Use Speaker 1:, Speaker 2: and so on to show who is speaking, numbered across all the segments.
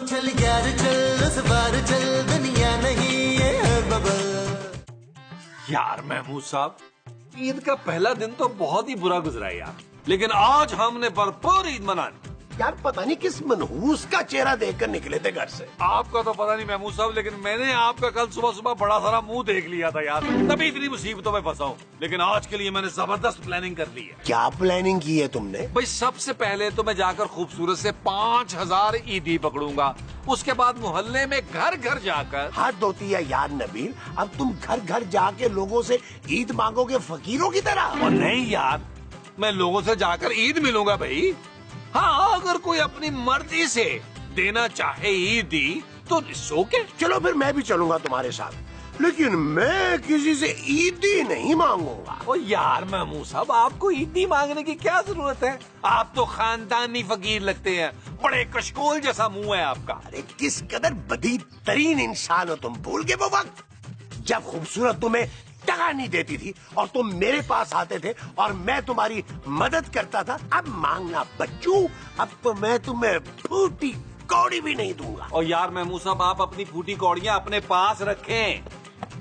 Speaker 1: चल यार चल इस बार चल दुनिया नहीं ये है बबल।
Speaker 2: यार महमूद साहब, ईद का पहला दिन तो बहुत ही बुरा गुजरा यार, लेकिन आज हमने भरपूर ईद मनानी।
Speaker 3: यार पता नहीं किस मनहूस का चेहरा देखकर निकले थे घर से।
Speaker 2: आपका तो पता नहीं महमूद साहब, लेकिन मैंने आपका कल सुबह सुबह बड़ा सारा मुंह देख लिया था यार, तभी इतनी मुसीबतों में फंसा हूँ। लेकिन आज के लिए मैंने जबरदस्त प्लानिंग कर ली है।
Speaker 3: क्या प्लानिंग की है तुमने?
Speaker 2: भाई सबसे पहले तो मैं जाकर खूबसूरत से 5000 ईदी पकड़ूंगा। उसके बाद मोहल्ले में घर घर जाकर
Speaker 3: हाथ धोती है यार नबील, अब तुम घर घर जाके लोगों से ईद मांगोगे फकीरों की तरह?
Speaker 2: और नहीं यार, मैं लोगों से जाकर ईद मिलूंगा भाई। हाँ, अगर कोई अपनी मर्जी से देना चाहे ईदी तो ओके।
Speaker 3: चलो फिर मैं भी चलूंगा तुम्हारे साथ, लेकिन मैं किसी से ईदी नहीं मांगूंगा।
Speaker 2: ओ यार महमूद साहब, आपको ईदी मांगने की क्या जरूरत है? आप तो खानदानी फकीर लगते हैं, बड़े कशकोल जैसा मुंह है आपका।
Speaker 3: अरे किस कदर बदतरीन इंसान हो तुम, भूल गए वो वक्त जब खूबसूरत तुम्हें टका नहीं देती थी और तुम मेरे पास आते थे और मैं तुम्हारी मदद करता था। अब मांगना बच्चू, अब तो मैं तुम्हें फूटी कौड़ी भी नहीं दूंगा।
Speaker 2: और यार महमूद साहब, आप अपनी फूटी कौड़ियां अपने पास रखें।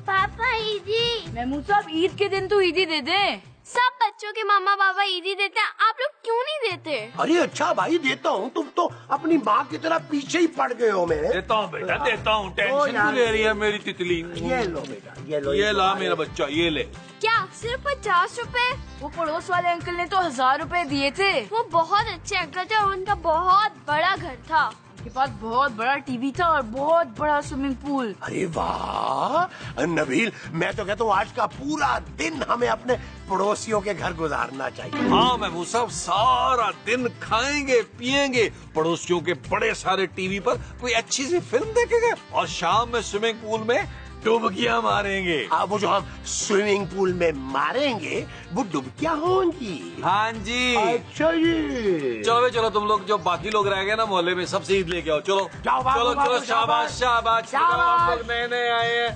Speaker 4: पापा ईदी।
Speaker 5: महमूद साहब, ईद के दिन तो ईदी दे दे।
Speaker 4: सब बच्चों के मामा पापा ईदी देते हैं, आप लोग क्यों नहीं देते?
Speaker 3: अरे अच्छा भाई देता हूँ, तुम तो अपनी माँ की तरह पीछे ही पड़ गए हो मेरे।
Speaker 2: देता हूँ बेटा, देता हूँ। टेंशन क्यों ले रही है मेरी तितली?
Speaker 3: ये लो बेटा, ये लो,
Speaker 2: ये ला मेरा बच्चा, ये ले।
Speaker 4: क्या सिर्फ 50 रुपए?
Speaker 5: वो पड़ोस वाले अंकल ने तो 1000 रुपए दिए थे।
Speaker 4: वो बहुत अच्छे अंकल थे और उनका बहुत बड़ा घर था।
Speaker 5: उनके पास बहुत बड़ा टीवी था और बहुत बड़ा स्विमिंग पूल।
Speaker 3: अरे वाह नबील, मैं तो कहता हूँ आज का पूरा दिन हमें अपने पड़ोसियों के घर गुजारना चाहिए।
Speaker 2: हाँ महमूद साहब, सारा दिन खाएंगे पिएंगे, पड़ोसियों के बड़े सारे टीवी पर कोई अच्छी सी फिल्म देखेंगे और शाम में स्विमिंग पूल में डुबकियां मारेंगे।
Speaker 3: वो जो हम स्विमिंग पूल में मारेंगे वो डुबकियां होंगी।
Speaker 2: हाँ जी।
Speaker 3: अच्छा जी।
Speaker 2: चलो चलो, तुम लोग जो बाकी लोग रह गए ना मोहल्ले में, सबसे ईद लेके आओ। चलो
Speaker 3: जाओ बाबू,
Speaker 2: चलो
Speaker 3: बाबू,
Speaker 2: चलो, शाबाश शाबाश,
Speaker 3: शाबाश।
Speaker 2: हम लोग नए नए आए हैं।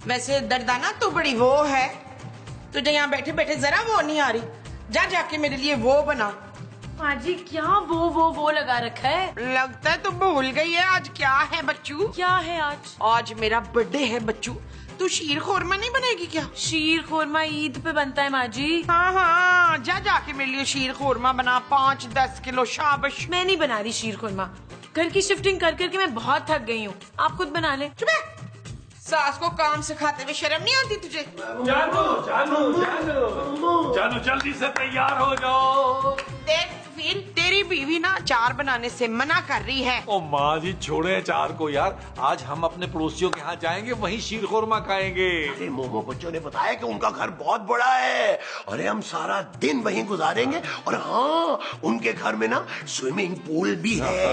Speaker 6: वैसे दर्दाना तो बड़ी वो है, तुझे यहाँ बैठे बैठे जरा वो नहीं आ रही? जा जाके मेरे लिए वो बना।
Speaker 5: माँ जी, क्या वो लगा रखा है?
Speaker 6: लगता है तू भूल गई है आज क्या है बच्चू।
Speaker 5: क्या है आज?
Speaker 6: आज मेरा बर्थडे है बच्चू, तू शीर खोरमा नहीं बनाएगी क्या?
Speaker 5: शीर खोरमा ईद पे बनता है माँ जी।
Speaker 6: हाँ, जा जाके मेरे लिए शीर खोरमा बना, 5-10 किलो। शाबाश।
Speaker 5: मैं नहीं बना रही शीर खोरमा, घर की शिफ्टिंग कर करके मैं बहुत थक गई हूँ, आप खुद बना ले।
Speaker 6: चुप है, सास को काम सिखाते हुए शर्म नहीं आती तुझे?
Speaker 2: जानू जानू जानू जानू, जल्दी से तैयार हो जाओ।
Speaker 6: देख फिर तेरी बीवी ना अचार बनाने से मना कर रही है।
Speaker 2: ओ माँ जी, छोड़े अचार को यार, आज हम अपने पड़ोसियों के यहाँ जाएंगे, वहीं शीर खोरमा खाएंगे।
Speaker 3: अरे मोमो बच्चों ने बताया कि उनका घर बहुत बड़ा है, अरे हम सारा दिन वहीं गुजारेंगे। और हाँ, उनके घर में ना स्विमिंग पूल भी है।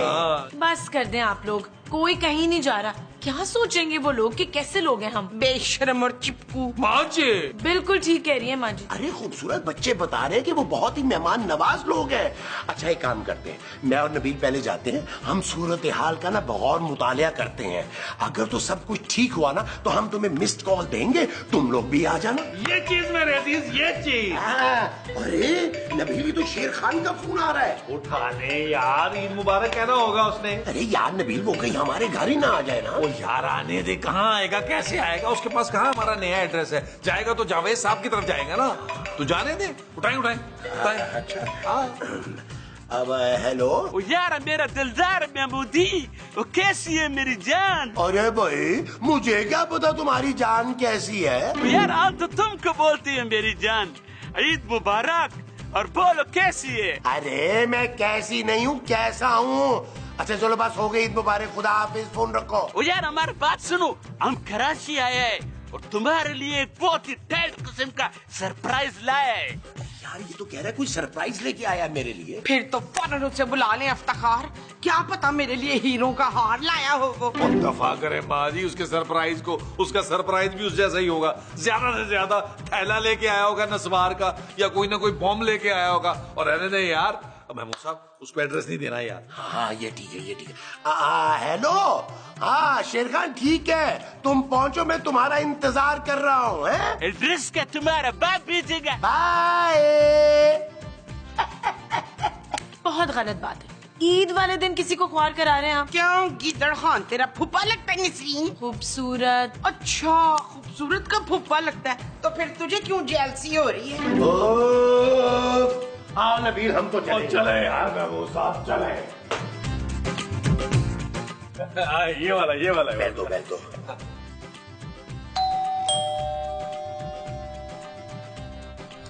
Speaker 5: बस कर दें आप लोग, कोई कहीं नहीं जा रहा। क्या सोचेंगे वो लोग कि कैसे लोग हैं हम?
Speaker 6: बेशर्म और चिपकू।
Speaker 2: माँ जी
Speaker 5: बिल्कुल ठीक कह रही है माँ जी।
Speaker 3: अरे खूबसूरत बच्चे बता रहे हैं कि वो बहुत ही मेहमान नवाज लोग हैं। अच्छा एक काम करते हैं, मैं और नबील पहले जाते हैं, हम सूरत हाल का ना बगौर मुतालिया करते हैं। अगर तो सब कुछ ठीक हुआ ना तो हम तुम्हें मिस्ड कॉल देंगे, तुम लोग भी आ जाना।
Speaker 2: ये चीज मेरे अजीज, ये चीज।
Speaker 3: अरे नबील भी तो शेर खान का फोन आ रहा है।
Speaker 2: उठा ले यार, ईद मुबारक कहना होगा उसने।
Speaker 3: अरे यार नबील, वो कहीं हमारे घर ही ना आ जाए ना।
Speaker 2: ओ यार आने दे, कहाँ आएगा, कैसे आएगा? उसके पास कहाँ हमारा नया एड्रेस है? जाएगा तो जावेद साहब की तरफ जाएगा ना, तू जाने दे। उठाए उठाए उठाए।
Speaker 3: अच्छा अब हेलो।
Speaker 7: ओ यार मेरा दिलदार महमूदी, वो कैसी है मेरी जान?
Speaker 3: अरे भाई मुझे क्या पता तुम्हारी जान कैसी है।
Speaker 7: ओ यार आज तो तुमको बोलती है मेरी जान। ईद मुबारक, और बोलो कैसी है?
Speaker 3: अरे मैं कैसी नहीं हूँ, कैसा हूँ। अच्छा चलो बस हो गई, ईद मुबारक, खुदा हाफिज, फोन रखो।
Speaker 7: ओ यार हमारी बात सुनो, हम कराची आए हैं और तुम्हारे लिए एक बहुत ही टैलेंट किस्म का सरप्राइज लाए हैं।
Speaker 3: यार ये तो कह रहा है कोई सरप्राइज लेके आया मेरे लिए।
Speaker 6: फिर तो फौरन उससे बुला लें इफ्तिखार, क्या पता मेरे लिए हीरो का हार लाया हो वो।
Speaker 2: दफा करे माँ जी उसके सरप्राइज को, उसका सरप्राइज भी उस जैसा ही होगा। ज्यादा से ज्यादा थैला लेके आया होगा नस्वार का, या कोई ना कोई बॉम्ब लेके आया होगा। और रहने दे यार महमूद साहब, उसको एड्रेस नहीं देना यार।
Speaker 3: हाँ ये ठीक है, ये ठीक है। हेलो, हाँ शेर खान ठीक है, तुम पहुंचो, मैं तुम्हारा इंतजार कर रहा हूँ।
Speaker 7: एड्रेस का तुम्हारा बाप भेजेगा।
Speaker 3: बाय।
Speaker 5: बहुत गलत बात है, ईद वाले दिन किसी को ख्वार करा रहे हैं आप?
Speaker 6: क्यों गिदड़ खान तेरा फूफा लगता है नसरीन?
Speaker 5: खूबसूरत।
Speaker 6: अच्छा खूबसूरत का फूफा लगता है तो फिर तुझे क्यों जेलसी हो रही है?
Speaker 3: आओ नबील, हम तो चले यार, महबूब साहब चले।
Speaker 2: ये वाला
Speaker 3: बैठ दो।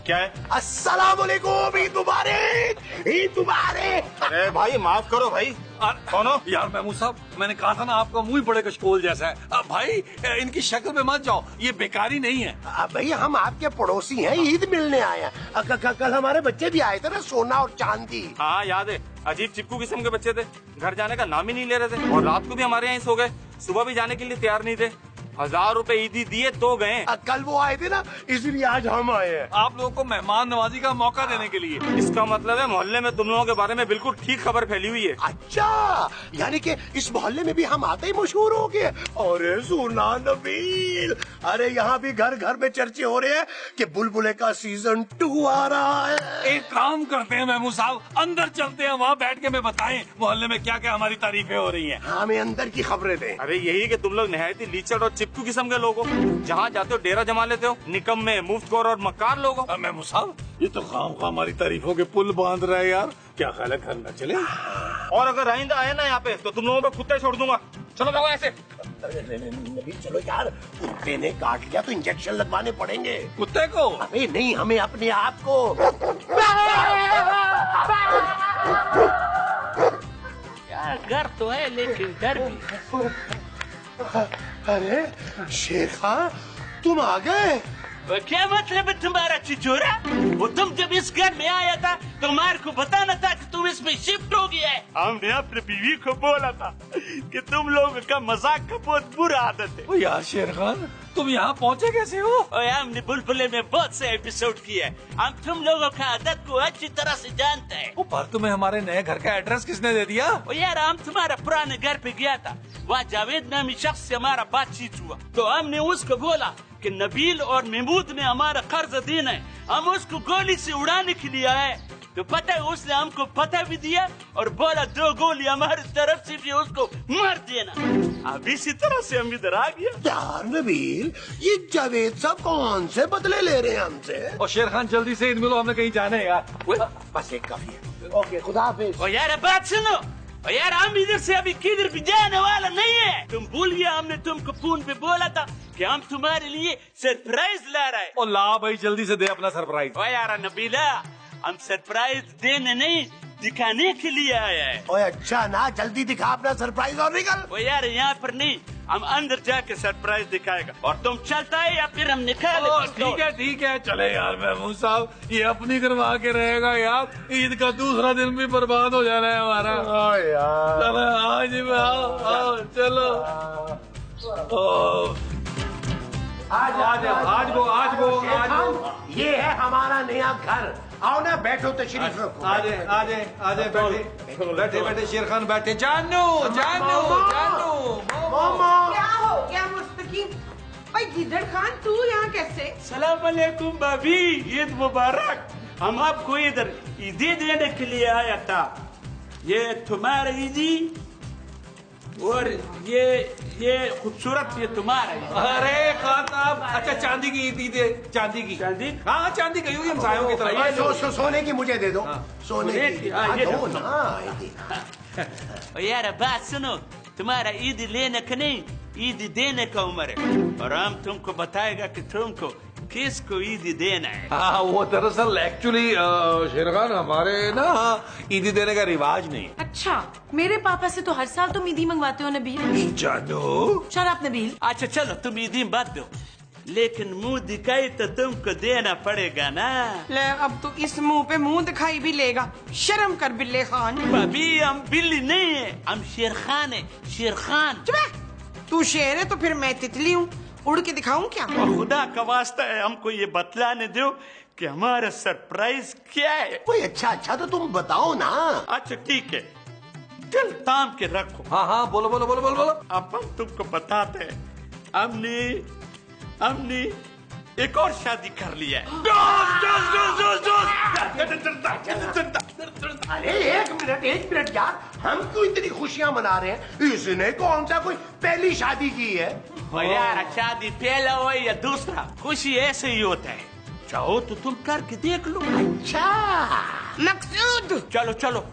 Speaker 8: क्या है?
Speaker 3: अस्सलाम वालेकुम, ईद मुबारक।
Speaker 8: अरे भाई माफ करो भाई। कौन हो?
Speaker 2: यार महमूद साहब, मैंने कहा था ना आपका मुंह ही बड़े कशकोल जैसा है। अब भाई इनकी शक्ल पे मत जाओ, ये बेकारी नहीं है।
Speaker 3: भैया हम आपके पड़ोसी हैं, ईद मिलने आए हैं। कल हमारे बच्चे भी आए थे ना, सोना और चांदी।
Speaker 8: हाँ याद है, अजीब चिपकू किस्म के बच्चे थे, घर जाने का नाम ही नहीं ले रहे थे और रात को भी हमारे यहाँ सो गए, सुबह भी जाने के लिए तैयार नहीं थे। 1000 रुपए ईदी दिए तो गए।
Speaker 3: कल वो आए थे ना, इसलिए आज हम आए हैं।
Speaker 2: आप लोगों को मेहमान नवाजी का मौका देने के लिए।
Speaker 8: इसका मतलब है मोहल्ले में तुम लोगों के बारे में बिल्कुल ठीक खबर फैली हुई है।
Speaker 3: अच्छा, यानी कि इस मोहल्ले में भी हम आते ही मशहूर हो गए। अरे सुना नबील, अरे यहाँ भी घर घर में चर्चे हो रहे हैं कि बुलबुले का सीजन 2 आ रहा है।
Speaker 2: एक काम करते हैं महमूद साहब, अंदर चलते हैं, वहाँ बैठ के मैं बताएं मोहल्ले में क्या क्या हमारी तारीफें हो रही हैं।
Speaker 3: हमें अंदर की खबरें दें।
Speaker 8: अरे यही कि तुम लोग नहायती लीचड़ और चिपकू किस्म के लोग हो, जहाँ जाते हो डेरा जमा लेते हो, निकम्मे, मुफ्तखोर और मक्कार लोग हो।
Speaker 2: महमूद साहब, ये तो खामखा हमारी तारीफों के पुल बांध रहा है यार। क्या ख्याल है, घर न चले?
Speaker 8: और अगर आइंदा आए ना यहाँ पे तो तुम लोगों पे कुत्ते छोड़ दूंगा। चलो जाओ ऐसे।
Speaker 3: नबील चलो यार, कुत्ते ने काट लिया तो इंजेक्शन लगवाने पड़ेंगे।
Speaker 2: कुत्ते को?
Speaker 3: अबे नहीं, हमें अपने आप को।
Speaker 7: यार घर तो है लेकिन डर भी।
Speaker 3: अरे शेर खान, तुम आ गए?
Speaker 7: क्या मतलब है तुम्हारा चिचोरा? वो तुम जब इस घर में आया था तो हमारे को बताना था कि तुम इसमें शिफ्ट हो गया है। हमने अपनी बीवी को बोला था कि तुम लोगों का मजाक का बहुत बुरा आदत है।
Speaker 2: ओ यार शेर खान, तुम यहाँ पहुँचे कैसे हो?
Speaker 7: हमने बुलबुले में बहुत से एपिसोड किए हैं, हम तुम लोगों का आदत को अच्छी तरह से जानते हैं।
Speaker 2: पर तुम्हें हमारे नए घर का एड्रेस किसने दे दिया?
Speaker 7: यार हम तुम्हारा पुराने घर पे गया था, वहाँ जावेद नामी शख्स से हमारा बातचीत हुआ तो हमने उसको बोला कि नबील और महमूद ने हमारा कर्ज देना है, हम उसको गोली से उड़ाने के लिए आए। तो पता है उसने हमको पता भी दिया और बोला 2 गोली हमारी तरफ से भी उसको मार देना। अब इसी तरह से हम इधर आ गया।
Speaker 3: यार नबील, ये जावेद साहब कौन से बदले ले रहे हैं हमसे?
Speaker 2: और शेर खान जल्दी से ईद मिलो, हमने कहीं जाना है यार।
Speaker 3: बस एक काफी है। ओके, खुदा हाफिज।
Speaker 7: और यार बात सुनो, और यार हम इधर से अभी किधर भी जाने वाला नहीं है। तुम भूल गया हमने तुमको फोन पे बोला था कि हम तुम्हारे लिए सरप्राइज ला रहे हैं।
Speaker 2: और ला भाई जल्दी से दे अपना सरप्राइज।
Speaker 7: ओ यार नबीला, हम सरप्राइज देने नहीं दिखाने के लिए आया है।
Speaker 3: ओए अच्छा ना, जल्दी दिखा अपना सरप्राइज और निकल।
Speaker 7: ओ यार यहाँ पर नहीं, हम अंदर जाके सरप्राइज दिखाएगा और तुम चलता है या फिर हम निकाले।
Speaker 2: ठीक है चले यार महमूद साहब, ये अपनी करवा के रहेगा यार। ईद का दूसरा दिन भी बर्बाद हो जाना है हमारा।
Speaker 3: यार
Speaker 2: चलो आज ही आओ चलो।
Speaker 3: ये है हमारा नया घर। आओ ना, बैठो, तशरीफ रखो।
Speaker 2: आजे बैठे शेर खान बैठे। जानू
Speaker 6: क्या हो गया मुस्तकीम? भाई गिदड़ खान, तू यहाँ कैसे?
Speaker 7: सलाम अलैकुम भाभी, ईद मुबारक। हम आपको इधर ईदी देने के लिए आया था। ये तुम्हारा ईदी और ये खूबसूरत ये तुम्हारा है।
Speaker 2: अरे खान साहब, अच्छा चांदी की ईदी दे। चांदी हाँ चांदी कही हुई हमसायों की तरह।
Speaker 3: सोने की मुझे दे दो। सोने की
Speaker 7: ये
Speaker 3: दो
Speaker 7: दो।
Speaker 3: ना।
Speaker 7: यार बात सुनो, तुम्हारा ईद लेने का नहीं, ईद देने का उम्र है और हम तुमको बताएगा कि तुमको किसको ईद देना है।
Speaker 2: हाँ वो दरअसल एक्चुअली शेर खान हमारे ना ईदी देने का रिवाज नहीं।
Speaker 5: अच्छा, मेरे पापा से तो हर साल तुम ईदी मंगवाते हो नबील।
Speaker 2: जानू
Speaker 5: शट अप नबील।
Speaker 7: अच्छा चलो तुम ईदी मत दो, लेकिन मुंह दिखाई तो तुमको देना पड़ेगा ना।
Speaker 6: ले, अब तो इस मुंह पे मुंह दिखाई भी लेगा। शर्म कर बिल्ले खान।
Speaker 7: भाभी हम बिल्ली नहीं है, हम शेर खान है, शेर खान।
Speaker 6: तू शेर है तो फिर मैं तितली हूँ, उड़ के दिखाऊं क्या?
Speaker 7: और खुदा का वास्ता है हमको ये बतलाने दो कि हमारा सरप्राइज क्या है।
Speaker 3: कोई अच्छा तो तुम बताओ ना।
Speaker 7: अच्छा ठीक है, दिल थाम के रखो।
Speaker 2: हाँ बोलो।
Speaker 7: अब हम तुमको बताते हैं, हमने एक और शादी कर लिया है।
Speaker 3: अरे एक मिनट यार, हम क्यों इतनी खुशियां मना रहे हैं? इसने कौन सा कोई पहली शादी की है?
Speaker 7: और यार शादी पहला हो या दूसरा, खुशी ऐसे ही होता है। चाहो तो तुम करके देख लो।
Speaker 3: अच्छा
Speaker 6: मकसूद,
Speaker 7: चलो चलो,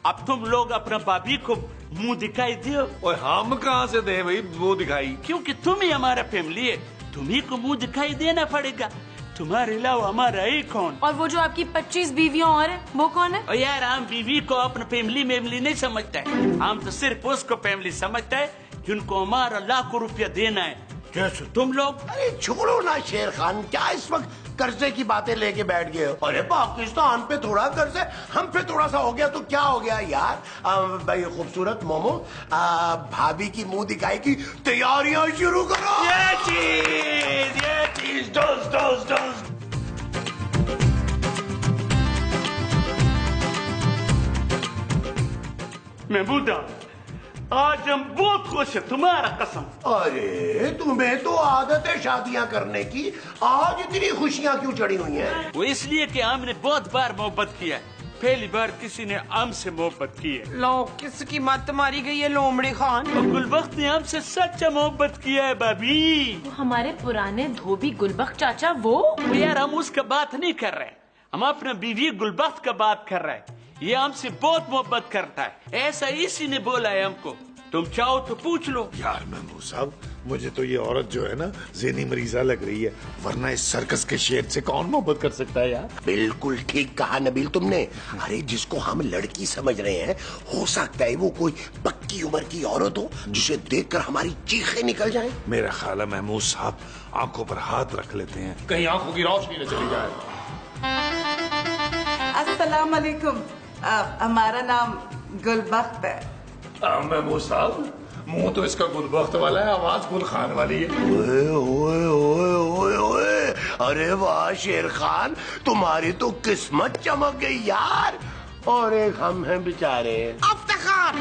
Speaker 7: अब तुम लोग अपना भाभी को मुंह दिखाई दो।
Speaker 2: और हम कहाँ से दे भाई वो दिखाई?
Speaker 7: क्योंकि तुम ही हमारा फैमिली है, तुम्ही को मुंह दिखाई देना पड़ेगा। तुम्हारे अलावा हमारा ही कौन?
Speaker 5: और वो जो आपकी 25 बीवियां और है, वो कौन है?
Speaker 7: और यार हम बीवी को अपना फैमिली नहीं समझता है, हम तो सिर्फ उसको फैमिली समझता है जिनको हमारा लाखों रुपया देना है, जैसे तुम लोग।
Speaker 3: अरे छोड़ो ना शेर खान, क्या इस वक्त कर्जे की बातें लेके बैठ गए हो? अरे पाकिस्तान पे थोड़ा कर्ज है, हम पे थोड़ा सा हो गया तो क्या हो गया यार? भाई खूबसूरत मोमो, भाभी की मुंह दिखाई की तैयारियां शुरू करो।
Speaker 7: ये चीज डोज। महबूदा, आज हम बहुत खुश है, तुम्हारा कसम।
Speaker 3: अरे तुम्हें तो आदत है शादियां करने की, आज इतनी खुशियां क्यों चढ़ी हुई हैं?
Speaker 7: वो इसलिए कि हमने बहुत बार मोहब्बत किया है, पहली बार किसी ने हमसे मोहब्बत की है।
Speaker 6: लो किसकी मत मारी गई है लोमड़ी खान।
Speaker 7: और गुलबख्त ने हमसे सच्चा मोहब्बत किया है भाभी।
Speaker 5: वो हमारे पुराने धोबी गुलबख्त चाचा, वो
Speaker 7: यार हम उसका बात नहीं कर रहे, हम अपने बीवी गुलबख्त का बात कर रहे हैं। ये हमसे बहुत मोहब्बत करता है, ऐसा इसी ने बोला है हमको। तुम चाहो तो पूछ लो।
Speaker 9: यार महमूद साहब, मुझे तो ये औरत जो है ना ज़हनी मरीजा लग रही है, वरना इस सर्कस के शेर से कौन मोहब्बत कर सकता है यार?
Speaker 3: बिल्कुल ठीक कहा नबील तुमने। अरे जिसको हम लड़की समझ रहे हैं, हो सकता है वो कोई पक्की उम्र की औरत हो जिसे देखकर हमारी चीखें निकल जाएं।
Speaker 9: मेरा ख्याल है महमूद साहब आंखों पर हाथ रख लेते हैं, कहीं आंखों की रोशनी न चली जाए।
Speaker 10: अस्सलाम वालेकुम, हमारा नाम गुलबख्त है।
Speaker 9: महमूद साहब, मुंह तो इसका गुलबख्त वाला है, आवाज गुल खान वाली है।
Speaker 3: ओए ओए ओए ओए ओए, अरे वाह शेर खान, तुम्हारी तो किस्मत चमक गई यार। और एक हम हैं बेचारे।
Speaker 6: अफ्तार,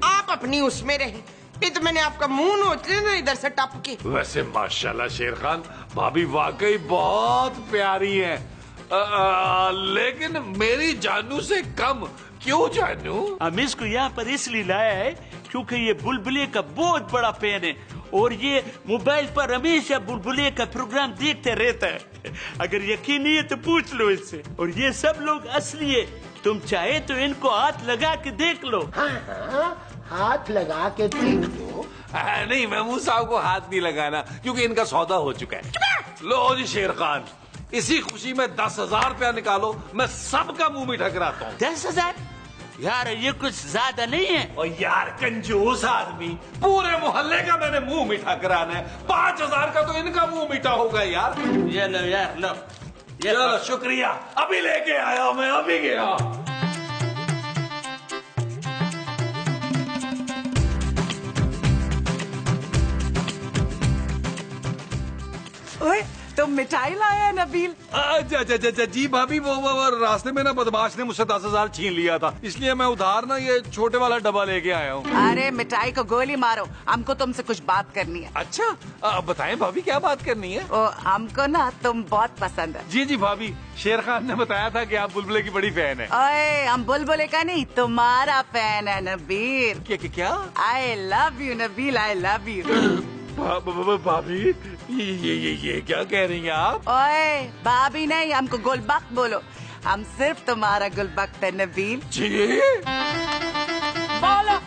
Speaker 6: आप अपनी उसमें रहे, ये तो मैंने आपका मुंह नोच ना इधर से टप के।
Speaker 2: वैसे माशाल्लाह शेर खान, भाभी वाकई बहुत प्यारी है, लेकिन मेरी जानू से कम। क्यों जानू?
Speaker 7: हम इसको यहाँ पर इसलिए लाया है क्योंकि ये बुलबुले का बहुत बड़ा फैन है और ये मोबाइल पर हमेशा बुलबुले का प्रोग्राम देखते रहता है। अगर यकीन नहीं है तो पूछ लो इससे। और ये सब लोग असली है, तुम चाहे तो इनको हाथ लगा के देख लो।
Speaker 3: हाँ, हाथ लगा के देख लो।
Speaker 2: नहीं, महमूद साहब को हाथ नहीं लगाना क्योंकि इनका सौदा हो चुका है। लो जी शेर खान, इसी खुशी में 10,000 रुपया निकालो, मैं सबका मुंह मीठा कराता हूँ।
Speaker 7: 10,000? यार ये कुछ ज्यादा नहीं है।
Speaker 2: और यार कंजूस आदमी, पूरे मोहल्ले का मैंने मुंह मीठा कराना है, 5,000 का तो इनका मुंह मीठा होगा यार।
Speaker 7: ये लो यार, लो
Speaker 2: ये लो, शुक्रिया, अभी लेके आया, मैं अभी गया।
Speaker 10: ओए, तुम मिठाई लाया है नबील?
Speaker 2: जी भाभी, वो रास्ते में ना बदमाश ने मुझसे 10,000 छीन लिया था, इसलिए मैं उधार ना ये छोटे वाला डब्बा लेके आया हूँ।
Speaker 10: अरे मिठाई को गोली मारो, हमको तुमसे कुछ बात करनी है।
Speaker 2: अच्छा, बताएं भाभी, क्या बात करनी है?
Speaker 10: ओ, हमको ना तुम बहुत पसंद है।
Speaker 2: जी भाभी, शेर खान ने बताया था कि आप बुलबुले की बड़ी फैन है।
Speaker 10: ओए, हम बुलबुले का नहीं, तुम्हारा फैन है नबील।
Speaker 2: क्या?
Speaker 10: I love you Nabeel, I love you.
Speaker 2: भाभी, ये क्या कह रही हैं आप?
Speaker 10: ओए, भाभी नहीं, हमको गुलबख्त बोलो, हम सिर्फ तुम्हारा गुलबख्त है नबील।
Speaker 2: जी
Speaker 10: बोलो।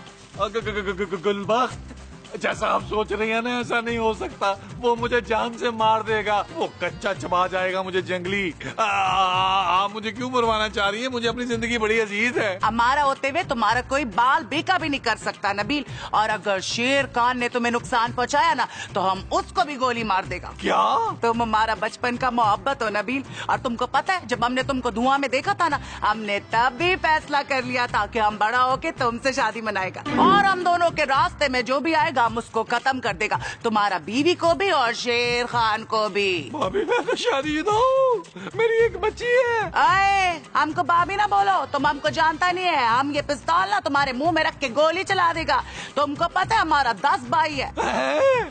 Speaker 2: गुलबख्त, जैसा आप सोच रही हैं ना ऐसा नहीं हो सकता, वो मुझे जान से मार देगा, वो कच्चा चबा जाएगा मुझे जंगली। आप मुझे क्यों मरवाना चाह रही है? मुझे अपनी जिंदगी बड़ी अजीज है।
Speaker 10: हमारा होते हुए तुम्हारा कोई बाल बेका भी नहीं कर सकता नबील, और अगर शेर खान ने तुम्हें नुकसान पहुंचाया ना तो हम उसको भी गोली मार देगा।
Speaker 2: क्या?
Speaker 10: तुम हमारा बचपन का मोहब्बत हो नबील, और तुमको पता है जब हमने तुमको धुआं में देखा था ना, हमने तब भी फैसला कर लिया था कि हम बड़ा होके तुमसे शादी मनाएगा, और हम दोनों के रास्ते में जो भी आएगा हम उसको खत्म कर देगा, तुम्हारा बीवी को भी और शेर खान को भी।
Speaker 9: भाभी मैं तो शादीशुदा हूँ, मेरी एक बच्ची है।
Speaker 10: अरे हमको भाभी ना बोलो, तुम हमको जानता नहीं है। हम ये पिस्तौल ना तुम्हारे मुंह में रख के गोली चला देगा। तुमको पता है हमारा 10 भाई है।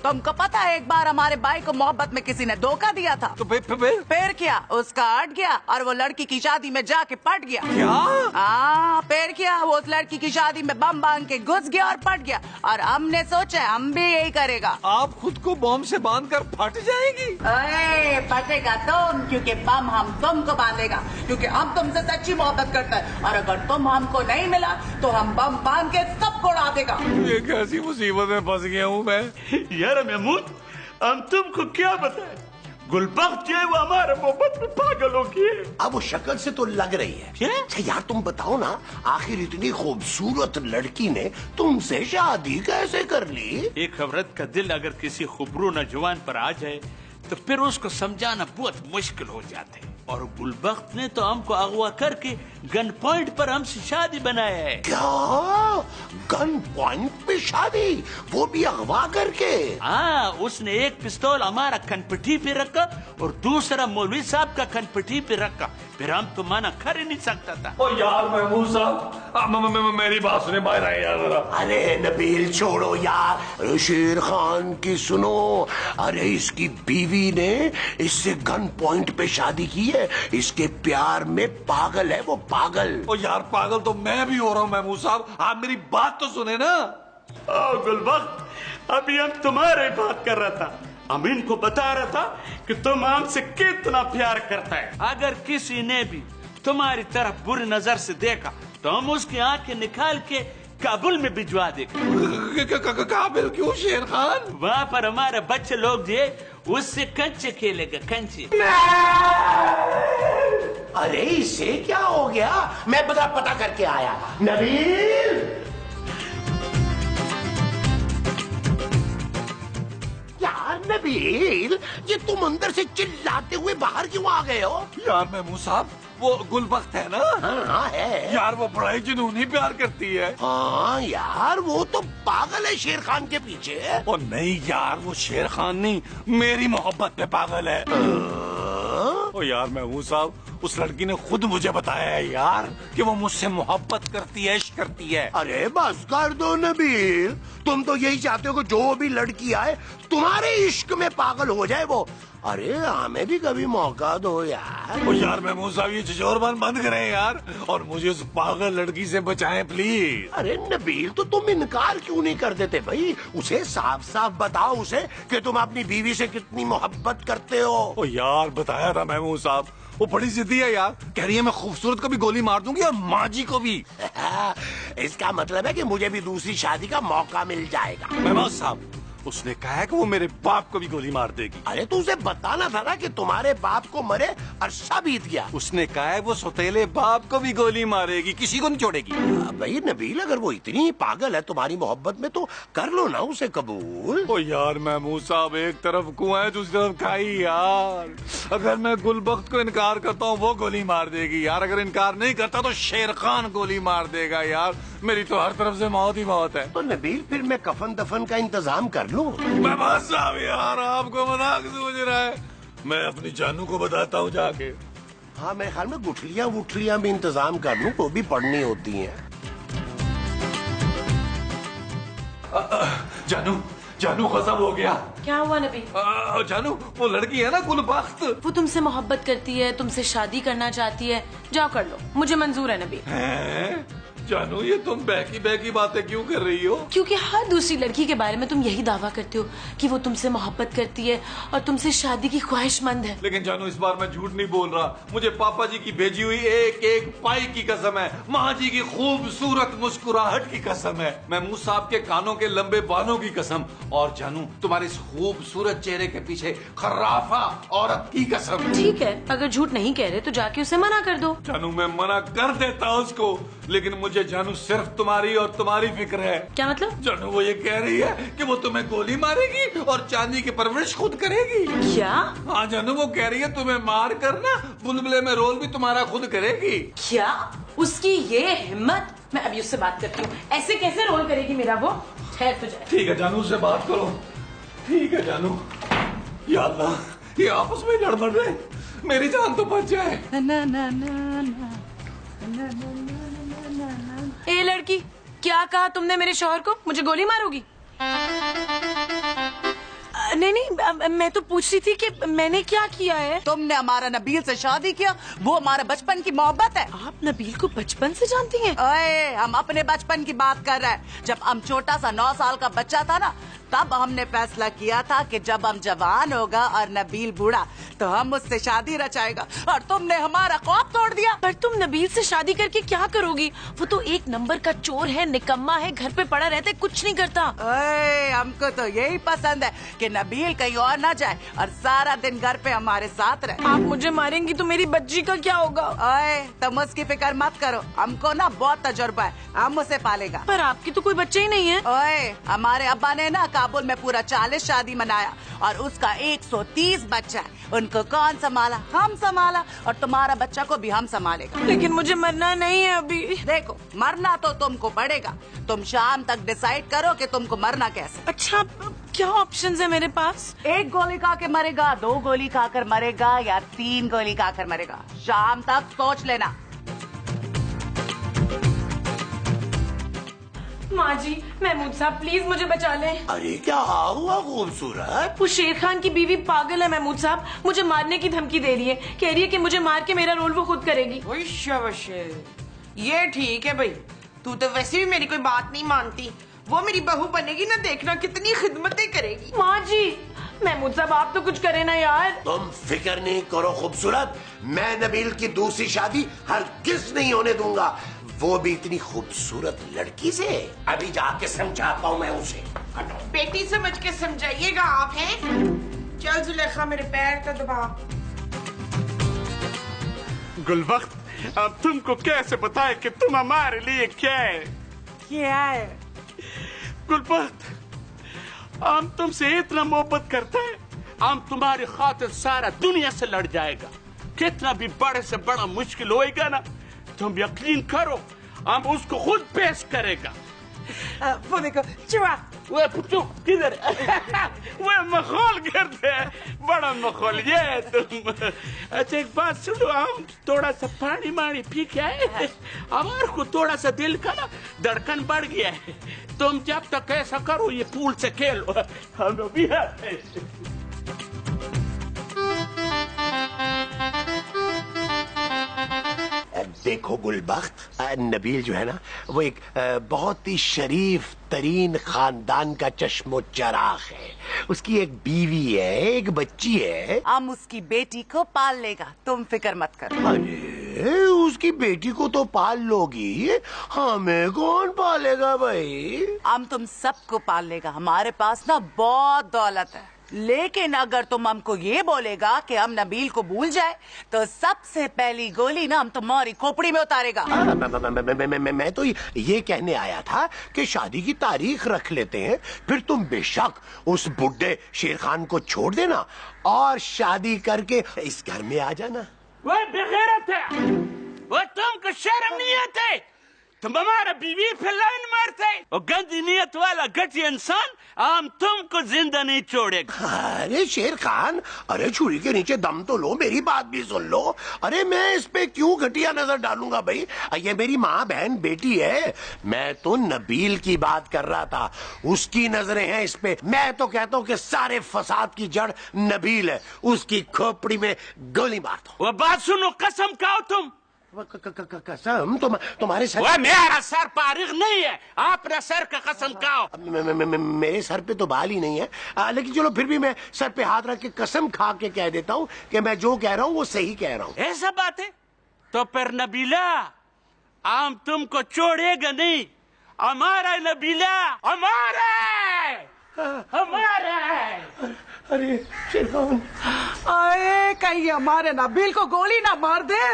Speaker 10: तुमको पता है एक बार हमारे भाई को मोहब्बत में किसी ने धोखा दिया था।
Speaker 9: तो फिर
Speaker 10: क्या उसका अट गया और वो लड़की की शादी में जाके पट गया।
Speaker 9: क्या?
Speaker 10: हाँ फिर क्या, वो उस लड़की की शादी में बम बांध के घुस गया और पट गया। और हमने सोचा हम भी यही करेगा।
Speaker 9: आप खुद को बम से बांधकर फट जाएगी।
Speaker 10: अरे फटेगा तुम, क्योंकि बम हम तुमको बांधेगा, क्योंकि हम तुमसे सच्ची मोहब्बत करते हैं। और अगर तुम हमको नहीं मिला तो हम बम बांध के सबको उड़ा देगा।
Speaker 9: ये कैसी मुसीबत में फंस गया हूँ मैं।
Speaker 7: यार महमूद, हम तुमको क्या बताएं, गुलबख्त जो है वो हमारे मोहब्बत में पागल हो गई।
Speaker 3: अब वो शक्ल से तो लग रही है। अच्छा यार तुम बताओ ना, आखिर इतनी खूबसूरत लड़की ने तुमसे शादी कैसे कर ली?
Speaker 7: एक औरत का दिल अगर किसी खूबरू नौजवान पर आ जाए तो फिर उसको समझाना बहुत मुश्किल हो जाता है। और गुलबख्त ने तो हमको अगवा करके गन पॉइंट पर हमसे शादी बनाया है।
Speaker 3: क्या गन पॉइंट पे शादी, वो भी अगवा करके?
Speaker 7: हाँ, उसने एक पिस्तौल हमारा कनपट्टी पे रखा और दूसरा मौलवी साहब का कनपट्टी पे रखा। फिर हम तो मना कर ही नहीं सकता था।
Speaker 2: ओ यार महमूद साहब, मेरी बात सुने, बाहर आए यार जरा।
Speaker 3: अरे नबील छोड़ो यार, शेर खान की सुनो। अरे इसकी बीवी ने इससे गन पॉइंट पे शादी की है। इसके प्यार में पागल है वो, पागल।
Speaker 2: ओ यार पागल तो मैं भी हो रहा हूँ महमूद साहब, आप मेरी बात तो सुने ना।
Speaker 7: गुलबख्त, अभी हम तुम्हारे बात कर रहा था। अमीन को बता रहा था कि तुम हमसे कितना प्यार करता है। अगर किसी ने भी तुम्हारी तरफ बुरी नजर से देखा तो हम उसकी आंखें निकाल के काबुल में भिजवा देगा।
Speaker 2: काबिल क्यों शेर खान?
Speaker 7: वहाँ पर हमारे बच्चे लोग जो उससे कंचे खेलेगा, कंचे।
Speaker 3: अरे इसे क्या हो गया? मैं पता करके आया। नबील, यार नबील, ये तुम अंदर से चिल्लाते हुए बाहर क्यों आ गए हो?
Speaker 2: यार महमूद साहब, वो गुलबख्त है ना?
Speaker 3: हाँ है
Speaker 2: यार, वो बड़ा ही जुनूनी प्यार करती है।
Speaker 3: हाँ यार, वो तो पागल है शेर खान के पीछे।
Speaker 2: ओ नहीं यार, वो शेर खान नहीं, मेरी मोहब्बत पे पागल है। ओ यार महमूद साहब, उस लड़की ने खुद मुझे बताया है यार कि वो मुझसे मोहब्बत करती है, इश्क करती है।
Speaker 3: अरे बस कर दो नबील, तुम तो यही चाहते हो कि जो भी लड़की आए तुम्हारे इश्क में पागल हो जाए वो। अरे हमें भी कभी मौका दो यार।
Speaker 2: ओ यार महमूद साहब, ये झिझोरबान बंद करें यार, और मुझे उस पागल लड़की से बचाएं प्लीज।
Speaker 3: अरे नबील, तो तुम इनकार क्यों नहीं कर देते भाई? उसे साफ साफ बताओ उसे कि तुम अपनी बीवी से कितनी मोहब्बत करते हो।
Speaker 2: ओ यार बताया था महमूद साहब, वो बड़ी जिद्दी है यार, कह रही है मैं खूबसूरत को भी गोली मार दूंगी और माँ जी को भी।
Speaker 3: इसका मतलब है कि मुझे भी दूसरी शादी का मौका मिल जाएगा।
Speaker 2: महमूद साहब, उसने कहा है कि वो मेरे बाप को भी गोली मार देगी।
Speaker 3: अरे तो उसे बताना था ना कि तुम्हारे बाप को मरे अरसा बीत गया।
Speaker 2: उसने कहा है वो सौतेले बाप को भी गोली मारेगी, किसी को नहीं छोड़ेगी।
Speaker 3: भाई नबील, अगर वो इतनी पागल है तुम्हारी मोहब्बत में तो कर लो ना उसे कबूल।
Speaker 2: ओ यार महमूद साहब, एक तरफ कुआं है दूसरी तरफ खाई यार। अगर मैं गुलबख्त को इनकार करता हूँ वो गोली मार देगी यार, अगर इनकार नहीं करता तो शेर खान गोली मार देगा यार। मेरी तो हर तरफ से मौत ही मौत है।
Speaker 3: तो नबील, फिर मैं कफन दफन का इंतजाम कर लूं?
Speaker 2: महमूद साहब यार, आपको मजाक सूझ रहा है, मैं अपनी जानू को बताता हूँ जाके।
Speaker 3: हाँ, मेरे ख्याल में गुठलियां भी इंतजाम कर लूं, वो भी पढ़नी होती हैं।
Speaker 2: जानू खत्म हो गया।
Speaker 5: क्या हुआ नबी?
Speaker 2: जानू, वो लड़की है ना गुलबख्त,
Speaker 5: वो तुमसे मोहब्बत करती है, तुमसे शादी करना चाहती है। जाओ कर लो, मुझे मंजूर है नबी।
Speaker 2: जानू, ये तुम बहकी बातें क्यों कर रही हो?
Speaker 5: क्योंकि हर दूसरी लड़की के बारे में तुम यही दावा करते हो कि वो तुमसे मोहब्बत करती है और तुमसे शादी की ख्वाहिशमंद है।
Speaker 2: लेकिन जानू, इस बार मैं झूठ नहीं बोल रहा। मुझे पापा जी की भेजी हुई एक एक पाई की कसम है, माँ जी की खूबसूरत मुस्कुराहट की कसम है, महमूद साहब के कानों के लंबे बालों की कसम, और जानू तुम्हारे इस खूबसूरत चेहरे के पीछे खर्राफा औरत की कसम।
Speaker 5: ठीक है, अगर झूठ नहीं कह रहे तो जाके उसे मना कर दो।
Speaker 2: जानू, मैं मना कर देता उसको, लेकिन मुझे जानू सिर्फ तुम्हारी और तुम्हारी फिक्र है।
Speaker 5: क्या मतलब?
Speaker 2: जानू, वो ये कह रही है कि वो तुम्हें गोली मारेगी और चांदी की परवरिश खुद करेगी।
Speaker 5: क्या?
Speaker 2: हाँ जानू, वो कह रही है तुम्हें मार कर ना बुलबुले में रोल भी तुम्हारा खुद करेगी।
Speaker 5: क्या? उसकी ये हिम्मत! मैं अभी उससे बात करती हूँ। ऐसे कैसे रोल करेगी मेरा वो? खैर तो जाए।
Speaker 2: ठीक है जानू, उससे बात करो। ठीक है जानू। या अल्लाह, ये आपस में लड़ मर रहे, मेरी जान तो बच जाए।
Speaker 5: ए लड़की, क्या कहा तुमने मेरे शौहर को? मुझे गोली मारोगी? नहीं नहीं, मैं तो पूछ रही थी कि मैंने क्या किया है।
Speaker 10: तुमने हमारा नबील से शादी किया, वो हमारा बचपन की मोहब्बत है।
Speaker 5: आप नबील को बचपन से जानती हैं?
Speaker 10: ओए, हम अपने बचपन की बात कर रहे हैं। जब हम छोटा सा 9 साल का बच्चा था ना, तब हमने फैसला किया था कि जब हम जवान होगा और नबील बूढ़ा तो हम उससे शादी रचाएगा, और तुमने हमारा ख्वाब तोड़ दिया।
Speaker 5: पर तुम नबील से शादी करके क्या करोगी? वो तो एक नंबर का चोर है, निकम्मा है, घर पे पड़ा रहता है, कुछ नहीं करता।
Speaker 10: ओए, हमको तो यही पसंद है कि नबील कहीं और न जाए और सारा दिन घर पे हमारे साथ रहे।
Speaker 5: आप मुझे मारेंगी तो मेरी बच्ची का क्या होगा?
Speaker 10: ओए, तुम उसकी फिक्र मत करो, हमको ना बहुत तजुर्बा है, हम उसे पालेगा।
Speaker 5: पर आपकी तो कोई बच्चे ही नहीं है।
Speaker 10: ओए, हमारे अब्बा ने ना काबुल में पूरा 40 शादी मनाया और उसका 130 बच्चा है। उनको कौन संभाला? हम संभाला, और तुम्हारा बच्चा को भी हम संभालेगा।
Speaker 5: लेकिन मुझे मरना नहीं है अभी।
Speaker 10: देखो, मरना तो तुमको पड़ेगा। तुम शाम तक डिसाइड करो कि तुमको मरना कैसे।
Speaker 5: अच्छा, क्या ऑप्शंस है मेरे पास?
Speaker 10: 1 गोली खा के मरेगा, 2 गोली खाकर मरेगा, या 3 गोली खाकर मरेगा। शाम तक सोच लेना।
Speaker 5: माँ जी, महमूद साहब प्लीज मुझे बचा लें।
Speaker 3: अरे क्या हुआ खूबसूरत?
Speaker 5: वो शेर खान की बीवी पागल है महमूद साहब, मुझे मारने की धमकी दे रही है। कह रही है कि मुझे मार के मेरा रोल वो खुद करेगी।
Speaker 6: ओए शाबाश, ये ठीक है भाई, तू तो वैसे भी मेरी कोई बात नहीं मानती। वो मेरी बहू बनेगी ना, देखना कितनी खिदमतें करेगी।
Speaker 5: माँ जी, महमूद साहब आप तो कुछ करे ना यार।
Speaker 3: तुम फिक्र नहीं करो खूबसूरत, मैं नबील की दूसरी शादी हरगिज़ नहीं होने दूंगा, वो भी इतनी खूबसूरत लड़की से। अभी जाके समझाता हूँ मैं उसे।
Speaker 6: बेटी समझ के समझाइएगा आप, हैं? चल जुलेखा, मेरे पैर तो दबा।
Speaker 7: गुलबख्त, अब तुमको कैसे बताए कि तुम हमारे लिए क्या है?
Speaker 10: क्या है?
Speaker 7: गुलबख्त, हम तुमसे इतना मोहब्बत करते हैं, हम तुम्हारी खातिर सारा दुनिया से लड़ जाएगा। कितना भी बड़े से बड़ा मुश्किल होएगा ना, तुम यकीन करो हम उसको खुद पेश करेगा।
Speaker 6: वो देखो चुआ,
Speaker 7: वो पुच्चू किधर वो मखौल करते हैं, बड़ा मखौल ये तुम। अच्छा एक बात सुनो, हम थोड़ा सा पानी मानी पी के आए, हमारे को थोड़ा सा दिल का ना धड़कन बढ़ गया है। तुम जब तक ऐसा करो, ये पूल से खेलो, हम भी आते।
Speaker 3: देखो गुलबख्त, नबील जो है ना, वो एक बहुत ही शरीफ तरीन खानदान का चश्मो चराग है। उसकी एक बीवी है, एक बच्ची है।
Speaker 10: हम उसकी बेटी को पाल लेगा, तुम फिक्र मत करो।
Speaker 3: अरे उसकी बेटी को तो पाल लोगी, हमें कौन पालेगा भाई?
Speaker 10: हम तुम सबको पाल लेगा। हमारे पास ना बहुत दौलत है, लेकिन अगर तुम हमको ये बोलेगा कि हम नबील को भूल जाए, तो सबसे पहली गोली ना हम तुम्हारी खोपड़ी में उतारेगा।
Speaker 3: मैं तो ये कहने आया था कि शादी की तारीख रख लेते हैं, फिर तुम बेशक उस बुड्ढे शेर खान को छोड़ देना और शादी करके इस घर में आ जाना।
Speaker 7: वो बेगैरत है, वो तुमको शर्म नहीं आती? तुम हमारा बीवी पे लाइन मारते, और गंदी नियत वाला घटिया इंसान हम तुमको जिंदा नहीं छोड़ेगा।
Speaker 3: अरे शेर खान, अरे छुरी के नीचे दम तो लो, मेरी बात भी सुन लो। अरे मैं इस पे क्यों घटिया नजर डालूंगा भाई? ये मेरी माँ बहन बेटी है। मैं तो नबील की बात कर रहा था, उसकी नजरें हैं इस पे। मैं तो कहता हूँ कि सारे फसाद की जड़ नबील है, उसकी खोपड़ी में गोली मार दो।
Speaker 7: वो बात सुनो, कसम खाओ तुम।
Speaker 3: कसम? तुम्हारे सर?
Speaker 7: वो मेरा सर पारिग नहीं है, अपने सर का कसम खाओ।
Speaker 3: मेरे सर पे तो बाल ही नहीं है, लेकिन चलो फिर भी मैं सर पे हाथ रख के कसम खा के कह देता हूँ कि मैं जो कह रहा हूँ वो सही कह रहा हूँ।
Speaker 7: ऐसा बात है? तो फिर नबीला, हम तुमको छोड़ेगा नहीं। हमारा नबीला, हमारा हमारा।
Speaker 3: अरे शेर खान,
Speaker 10: अरे कहीं हमारे नबील को गोली ना मार दे।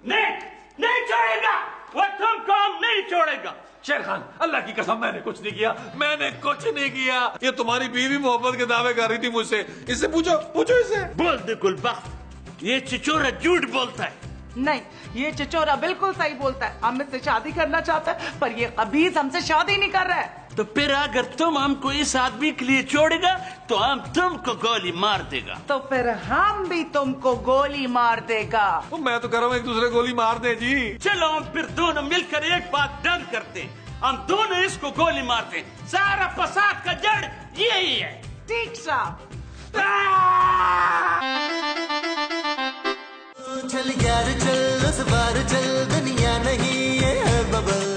Speaker 7: नहीं छोड़ेगा, वो तुमको हम नहीं छोड़ेगा।
Speaker 2: शेर खान, अल्लाह की कसम मैंने कुछ नहीं किया, मैंने कुछ नहीं किया। ये तुम्हारी बीवी मोहब्बत के दावे कर रही थी मुझसे। इससे पूछो इसे।
Speaker 7: बोल दे गुलबख्त, ये चिचोरा झूठ बोलता है।
Speaker 10: नहीं, ये चिचोरा बिल्कुल सही बोलता है। हम इससे शादी करना चाहता है, पर ये कबीज हमसे शादी नहीं कर रहा है।
Speaker 7: तो फिर अगर तुम हमको इस आदमी के लिए छोड़ेगा तो हम तुमको गोली मार देगा।
Speaker 10: तो फिर हम भी तुमको गोली मार देगा।
Speaker 2: मैं तो कह रहा हूँ एक दूसरे गोली मार दे जी।
Speaker 7: चलो हम फिर दोनों मिलकर एक बात डन करते हैं, हम दोनों इसको गोली मारते हैं। सारा फसाद का जड़ यही है।
Speaker 10: ठीक साहब।
Speaker 1: चल यार चल, उस बार चल, दुनिया नहीं ये है बबल।